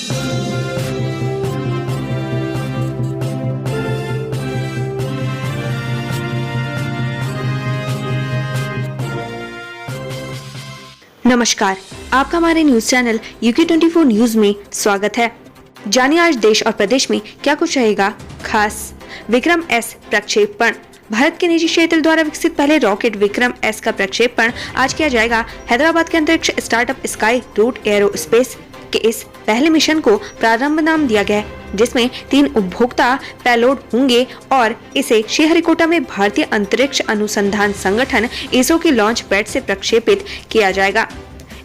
नमस्कार, आपका हमारे न्यूज चैनल UK24 न्यूज में स्वागत है। जानिए आज देश और प्रदेश में क्या कुछ रहेगा खास। विक्रम एस प्रक्षेपण। भारत के निजी क्षेत्र द्वारा विकसित पहले रॉकेट विक्रम एस का प्रक्षेपण आज किया जाएगा। हैदराबाद के अंतरिक्ष स्टार्टअप स्काई रूट एरोस्पेस के इस पहले मिशन को प्रारंभ नाम दिया गया है, जिसमें 3 उपभोक्ता पेलोड होंगे और इसे श्रीहरिकोटा में भारतीय अंतरिक्ष अनुसंधान संगठन इसरो के लॉन्च पैड से प्रक्षेपित किया जाएगा।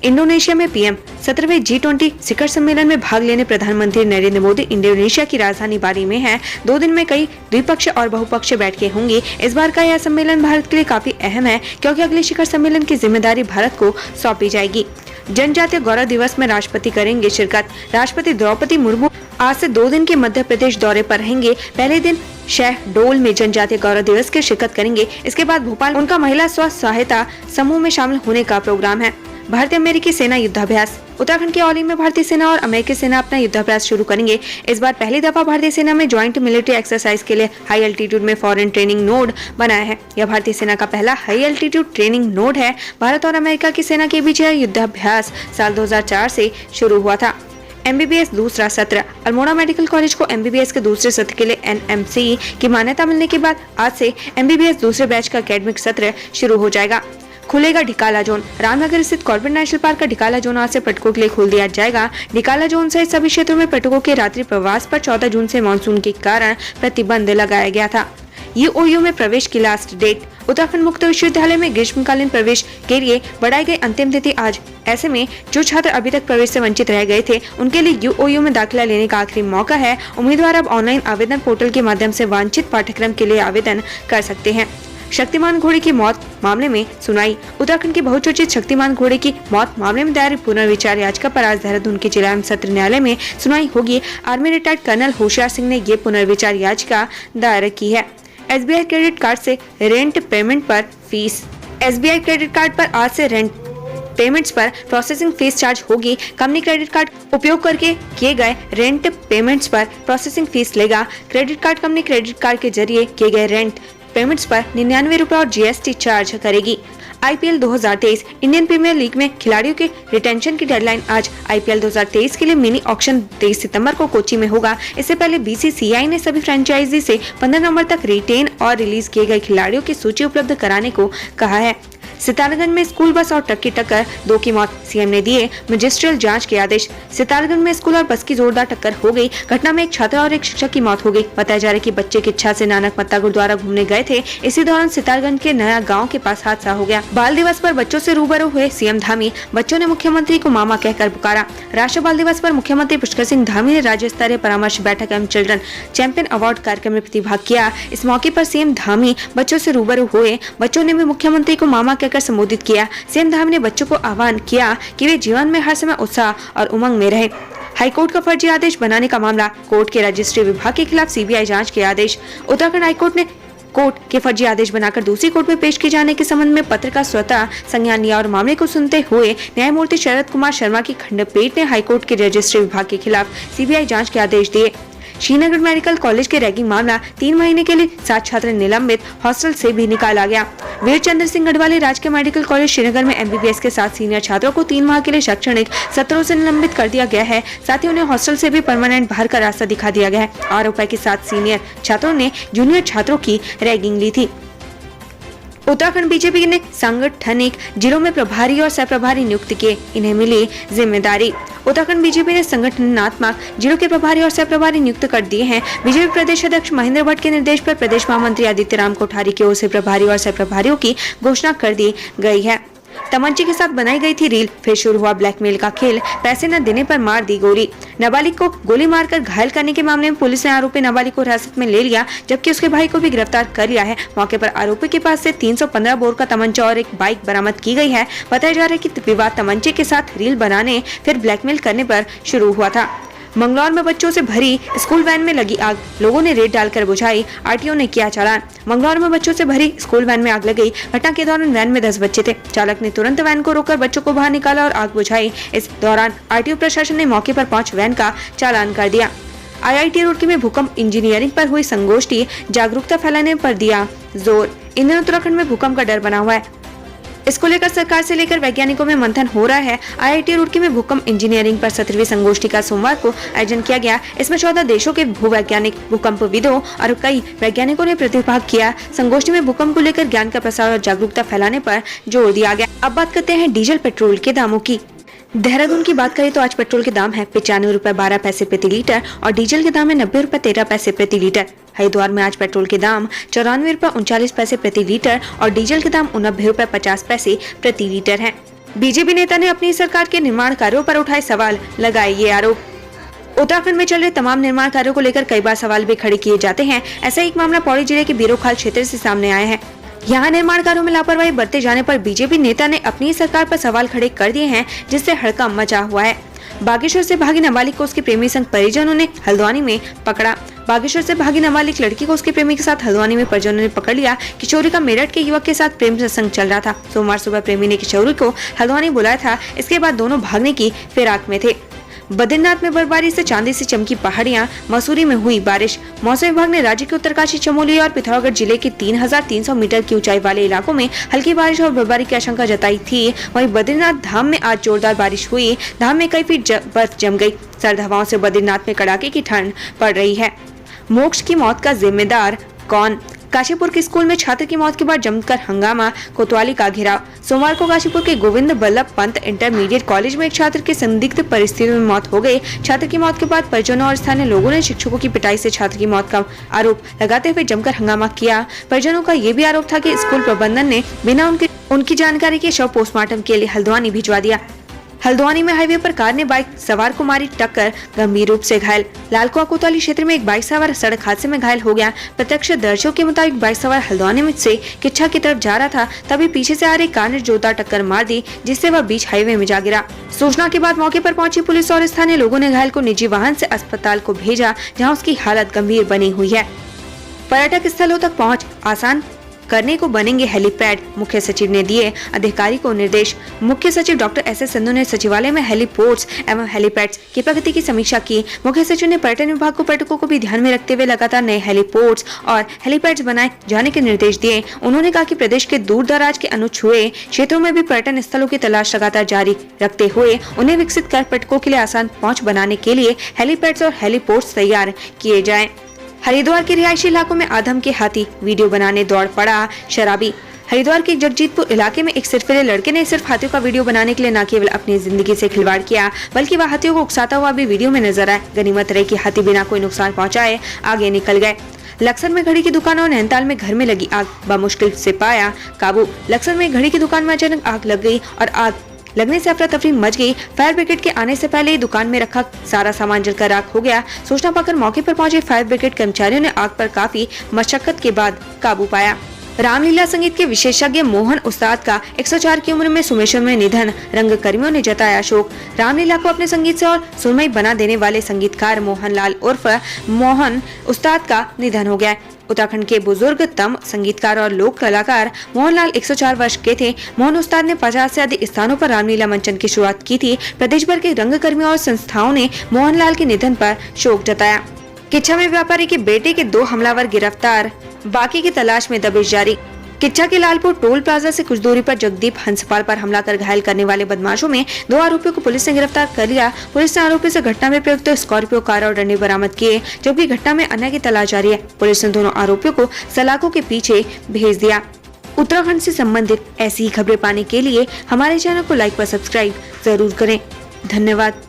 इंडोनेशिया में पीएम 17वें G20 शिखर सम्मेलन में भाग लेने प्रधानमंत्री नरेंद्र मोदी इंडोनेशिया की राजधानी बाली में हैं। 2 दिन में कई द्विपक्षीय और बहुपक्षीय बैठकें होंगी। इस बार का यह सम्मेलन भारत के लिए काफी अहम है, क्योंकि अगले शिखर सम्मेलन की जिम्मेदारी भारत को सौंपी जाएगी। जनजातीय गौरव दिवस में राष्ट्रपति करेंगे शिरकत। राष्ट्रपति द्रौपदी मुर्मू आज से 2 दिन के मध्य प्रदेश दौरे पर रहेंगे। पहले दिन शहडोल में जनजातीय गौरव दिवस की शिरकत करेंगे। इसके बाद भोपाल उनका महिला स्व सहायता समूह में शामिल होने का प्रोग्राम है। भारतीय अमेरिकी सेना युद्धाभ्यास। उत्तराखंड के औली में भारतीय सेना और अमेरिकी सेना अपना युद्धाभ्यास शुरू करेंगे। इस बार पहली दफा भारतीय सेना में ज्वाइंट मिलिट्री एक्सरसाइज के लिए हाई एल्टीट्यूड में फॉरेन ट्रेनिंग नोड बनाया है। यह भारतीय सेना का पहला हाई एल्टीट्यूड ट्रेनिंग नोड है। भारत और अमेरिका की सेना के बीच यह युद्धाभ्यास साल 2004 से शुरू हुआ था। MBBS दूसरा सत्र। अल्मोड़ा मेडिकल कॉलेज को MBBS के दूसरे सत्र के लिए NMC की मान्यता मिलने के बाद आज से MBBS दूसरे बैच का एकेडमिक सत्र शुरू हो जाएगा। खुलेगा ढिकाला जोन। रामनगर स्थित कॉर्बेट नेशनल पार्क का ढिकाला जोन आज से पर्यटकों के लिए खोल दिया जाएगा। ढिकाला जोन सहित सभी क्षेत्रों में पर्यटकों के रात्रि प्रवास पर 14 जून से मानसून के कारण प्रतिबंध लगाया गया था। UOU में प्रवेश की लास्ट डेट। उत्तराखंड मुक्त विश्वविद्यालय में ग्रीष्मकालीन प्रवेश के लिए बढ़ाई गई अंतिम तिथि आज। ऐसे में जो छात्र अभी तक प्रवेश से वंचित रह गए थे, उनके लिए UOU में दाखिला लेने का आखिरी मौका है। उम्मीदवार अब ऑनलाइन आवेदन पोर्टल के माध्यम से वांछित पाठ्यक्रम के लिए आवेदन कर सकते हैं। शक्तिमान घोड़े की मौत मामले में सुनवाई। उत्तराखंड के बहुचर्चित शक्तिमान घोड़े की मौत मामले में दायर पुनर्विचार याचिका पर आज देहरादून के जिला एवं सत्र न्यायालय में सुनवाई होगी। Army retired colonel Hoshiyar Singh ने ये पुनर्विचार याचिका दायर की है। SBI क्रेडिट कार्ड से रेंट पेमेंट पर फीस। SBI क्रेडिट कार्ड पर आज से रेंट पेमेंट्स पर प्रोसेसिंग फीस चार्ज होगी। कंपनी क्रेडिट कार्ड उपयोग करके किए गए रेंट पेमेंट्स पर प्रोसेसिंग फीस लेगा। Credit card company credit card के जरिए किए गए रेंट पेमेंट्स पर 99 रुपए और GST चार्ज करेगी। IPL 2023। इंडियन प्रीमियर लीग में खिलाड़ियों के रिटेंशन की डेडलाइन आज। IPL 2023 के लिए मिनी ऑक्शन 23 सितंबर को कोच्चि में होगा। इससे पहले BCCI ने सभी फ्रेंचाइजी से 15 नवंबर तक रिटेन और रिलीज किए गए खिलाड़ियों की सूची उपलब्ध कराने को कहा है। सितारगंज में स्कूल बस और ट्रक की टक्कर, 2 की मौत। CM ने दिए मजिस्ट्रियल जांच के आदेश। सितारगंज में स्कूल और बस की जोरदार टक्कर हो गई। घटना में एक छात्रा और एक शिक्षक की मौत हो गई। बताया जा रहा है कि बच्चे की इच्छा से नानक मत्ता गुरुद्वारा घूमने गए थे। इसी दौरान सितारगंज के नया गांव के पास हादसा हो गया। बाल दिवस पर बच्चों से रूबरू हुए CM धामी। बच्चों ने मुख्यमंत्री को मामा कहकर पुकारा। राष्ट्रीय बाल दिवस पर मुख्यमंत्री पुष्कर सिंह धामी ने राज्य स्तरीय परामर्श बैठक एवं चिल्ड्रन चैंपियन अवार्ड कार्यक्रम में प्रतिभाग किया। इस मौके पर CM धामी बच्चों से रूबरू हुए। बच्चों ने भी मुख्यमंत्री को मामा कहकर संबोधित किया। CM धामी ने बच्चों को आह्वान किया कि वे जीवन में हर समय उत्साह और उमंग में रहें। हाईकोर्ट का फर्जी आदेश बनाने का मामला। कोर्ट के रजिस्ट्री विभाग के खिलाफ CBI जांच के आदेश। उत्तराखंड हाईकोर्ट ने कोर्ट के फर्जी आदेश बनाकर दूसरी कोर्ट में पेश किए जाने के संबंध में पत्र का स्वतः संज्ञान लिया और मामले को सुनते हुए न्यायमूर्ति शरद कुमार शर्मा की खंडपीठ ने हाईकोर्ट के रजिस्ट्री विभाग के खिलाफ CBI जांच के आदेश दिए। श्रीनगर मेडिकल कॉलेज के रैगिंग मामला। 3 महीने के लिए 7 छात्र निलंबित, हॉस्टल से भी निकाला गया। वीर चंद्र सिंह गढ़वाली राजकीय मेडिकल कॉलेज श्रीनगर में MBBS के 7 सीनियर छात्रों को 3 माह के लिए शैक्षणिक सत्रों से निलंबित कर दिया गया है। साथ ही उन्हें हॉस्टल से भी परमानेंट बाहर का रास्ता दिखा दिया गया है। आरोप है कि 7 सीनियर छात्रों ने जूनियर छात्रों की रैगिंग ली थी। उत्तराखंड बीजेपी ने सांगठनिक जिलों में प्रभारी और सहप्रभारी नियुक्त किए, इन्हें मिली जिम्मेदारी। उत्तराखंड बीजेपी ने संगठनात्मक जिलों के प्रभारी और सहप्रभारी नियुक्त कर दिए हैं। बीजेपी प्रदेश अध्यक्ष महेंद्र भट्ट के निर्देश पर प्रदेश महामंत्री आदित्य राम कोठारी की ओर से प्रभारी और सहप्रभारियों की घोषणा कर दी गई है। तमंचे के साथ बनाई गई थी रील, फिर शुरू हुआ ब्लैकमेल का खेल। पैसे न देने पर मार दी गोली। नाबालिग को गोली मारकर घायल करने के मामले में पुलिस ने आरोपी नाबालिग को हिरासत में ले लिया, जबकि उसके भाई को भी गिरफ्तार कर लिया है। मौके पर आरोपी के पास से 315 बोर का तमंचा और एक बाइक बरामद की गई है। बताया जा रहा है कि विवाद तमंचे के साथ रील बनाने फिर ब्लैकमेल करने पर शुरू हुआ था। मंगलौर में बच्चों से भरी स्कूल वैन में लगी आग, लोगों ने रेत डालकर बुझाई, आरटीओ ने किया चालान। मंगलौर में बच्चों से भरी स्कूल वैन में आग लग गई। घटना के दौरान वैन में 10 बच्चे थे। चालक ने तुरंत वैन को रोककर बच्चों को बाहर निकाला और आग बुझाई। इस दौरान आरटीओ प्रशासन ने मौके पर पहुंच वैन का चालान कर दिया। IIT रुड़की में भूकंप इंजीनियरिंग पर हुई संगोष्ठी, जागरूकता फैलाने पर दिया जोर। इन दिनों उत्तराखंड में भूकंप का डर बना हुआ है। इसको लेकर सरकार से लेकर वैज्ञानिकों में मंथन हो रहा है। IIT रुड़की में भूकंप इंजीनियरिंग पर 17वीं संगोष्ठी का सोमवार को आयोजन किया गया। इसमें 14 देशों के भूवैज्ञानिक, भूकंपविदों और कई वैज्ञानिकों ने प्रतिभाग किया। संगोष्ठी में भूकंप को लेकर ज्ञान का प्रसार और जागरूकता फैलाने पर जोर दिया गया। अब बात करते हैं डीजल पेट्रोल के दामों की। देहरादून की बात करें तो आज पेट्रोल के दाम है 95 रुपए 12 पैसे प्रति लीटर और डीजल के दाम है 90 रुपए 13 पैसे प्रति लीटर। हरिद्वार में आज पेट्रोल के दाम 94 रुपए 39 पैसे प्रति लीटर और डीजल के दाम 89 रुपए 50 पैसे प्रति लीटर है। बीजेपी नेता ने अपनी सरकार के निर्माण कार्यों पर उठाए सवाल, लगाए ये आरोप। उत्तराखंड में चल रहे तमाम निर्माण कार्यों को लेकर कई बार सवाल भी खड़े किए जाते हैं। ऐसा एक मामला पौड़ी जिले के बीरोखाल क्षेत्र से सामने आया है। यहाँ निर्माण कार्यों में लापरवाही बरते जाने पर बीजेपी नेता ने अपनी सरकार पर सवाल खड़े कर दिए हैं, जिससे हड़कंप मचा हुआ है। बागेश्वर से भागी नाबालिग को उसके प्रेमी संग परिजनों ने हल्द्वानी में पकड़ा। बागेश्वर से भागी नाबालिग लड़की को उसके प्रेमी के साथ हल्द्वानी में परिजनों ने पकड़ लिया। किशोरी का मेरठ के युवक के साथ प्रेम संग चल रहा था। सोमवार सुबह प्रेमी ने किशोरी को हल्द्वानी बुलाया था। इसके बाद दोनों भागने की फिराक में थे। बद्रीनाथ में बर्फबारी से चांदी से चमकी पहाड़ियां, मसूरी में हुई बारिश। मौसम विभाग ने राज्य के उत्तरकाशी, चमोली और पिथौरागढ़ जिले के 3300 मीटर की ऊंचाई वाले इलाकों में हल्की बारिश और बर्फबारी की आशंका जताई थी। वहीं बद्रीनाथ धाम में आज जोरदार बारिश हुई। धाम में कई फीट बर्फ जम गई। सर्द हवाओं से बद्रीनाथ में कड़ाके की ठंड पड़ रही है। मोक्ष की मौत का जिम्मेदार कौन? काशीपुर के स्कूल में छात्र की मौत के बाद जमकर हंगामा, कोतवाली का घेराव। सोमवार को काशीपुर के गोविंद बल्लभ पंत इंटरमीडिएट कॉलेज में एक छात्र की संदिग्ध परिस्थितियों में मौत हो गई। छात्र की मौत के बाद परिजनों और स्थानीय लोगों ने शिक्षकों की पिटाई से छात्र की मौत का आरोप लगाते हुए जमकर हंगामा किया। परिजनों का ये भी आरोप था कि स्कूल प्रबंधन ने बिना उनकी जानकारी के शव पोस्टमार्टम के लिए हल्द्वानी भिजवा दिया। हल्द्वानी में हाईवे पर कार ने बाइक सवार को मारी टक्कर, गंभीर रूप से घायल। लालकुआ कोतवाली क्षेत्र में एक बाइक सवार सड़क हादसे में घायल हो गया। प्रत्यक्षदर्शियों के मुताबिक बाइक सवार हल्द्वानी में से किच्छा की तरफ जा रहा था, तभी पीछे से आ रही कार ने जोरदार टक्कर मार दी, जिससे वह बीच हाईवे में जा गिरा। सूचना के बाद मौके पर पहुंची पुलिस और स्थानीय लोगों ने घायल को निजी वाहन से अस्पताल को भेजा, जहाँ उसकी हालत गंभीर बनी हुई है। पर्यटक स्थलों तक पहुँच आसान करने को बनेंगे हेलीपैड, मुख्य सचिव ने दिए अधिकारी को निर्देश। मुख्य सचिव डॉक्टर SS संधू ने सचिवालय में हेलीपोर्ट्स एवं हेलीपैड्स की प्रगति की समीक्षा की। मुख्य सचिव ने पर्यटन विभाग को पर्यटकों को भी ध्यान में रखते हुए लगातार नए हेलीपोर्ट्स और हेलीपैड्स बनाए जाने के निर्देश दिए। उन्होंने कहा कि प्रदेश के दूर दराज के अनछुए क्षेत्रों में भी पर्यटन स्थलों की तलाश लगातार जारी रखते हुए उन्हें विकसित कर पर्यटकों के लिए आसान पहुँच बनाने के लिए हेलीपैड्स और हेलीपोर्ट्स तैयार किए जाए। हरिद्वार के रिहायशी इलाकों में आधम के हाथी, वीडियो बनाने दौड़ पड़ा शराबी। हरिद्वार के जगजीतपुर इलाके में एक सिरफिरे लड़के ने सिर्फ हाथियों का वीडियो बनाने के लिए न केवल अपनी जिंदगी से खिलवाड़ किया, बल्कि वह हाथियों को उकसाता हुआ भी वीडियो में नजर आया। गनीमत रही कि हाथी बिना कोई नुकसान पहुंचाए आगे निकल गए। लक्सर में घड़ी की दुकान और नैनीताल में घर में लगी आग, बमुश्किल से पाया काबू। लक्सर में घड़ी की दुकान में अचानक आग लग गई और आग लगने से अफरा तफरी मच गई। फायर ब्रिगेड के आने से पहले ही दुकान में रखा सारा सामान जलकर राख हो गया। सूचना पाकर मौके पर पहुंचे फायर ब्रिगेड कर्मचारियों ने आग पर काफी मशक्कत के बाद काबू पाया। रामलीला संगीत के विशेषज्ञ मोहन उस्ताद का 104 की उम्र में सुमेश्वर में निधन, रंगकर्मियों ने जताया शोक। रामलीला को अपने संगीत से और सुरमई बना देने वाले संगीतकार मोहन लाल उर्फ मोहन उस्ताद का निधन हो गया। उत्तराखंड के बुजुर्गतम संगीतकार और लोक कलाकार मोहनलाल 104 वर्ष के थे। मोहन उस्ताद ने 50 से अधिक स्थानों पर रामलीला मंचन की शुरुआत की थी। प्रदेश भर के रंगकर्मियों और संस्थाओं ने मोहनलाल के निधन पर शोक जताया। किच्छा में व्यापारी के बेटे के 2 हमलावर गिरफ्तार, बाकी की तलाश में दबिश जारी। किच्छा के लालपुर टोल प्लाजा से कुछ दूरी पर जगदीप हंसपाल पर हमला कर घायल करने वाले बदमाशों में 2 आरोपियों को पुलिस ने गिरफ्तार कर लिया। पुलिस ने आरोपियों से घटना में प्रयुक्त स्कॉर्पियो कार और डंडे बरामद किए, जबकि घटना में अन्य की तलाश जारी है। पुलिस ने दोनों आरोपियों को सलाखों के पीछे भेज दिया। उत्तराखंड से संबंधित ऐसी ही खबरें पाने के लिए हमारे चैनल को लाइक व सब्सक्राइब जरूर करें। धन्यवाद।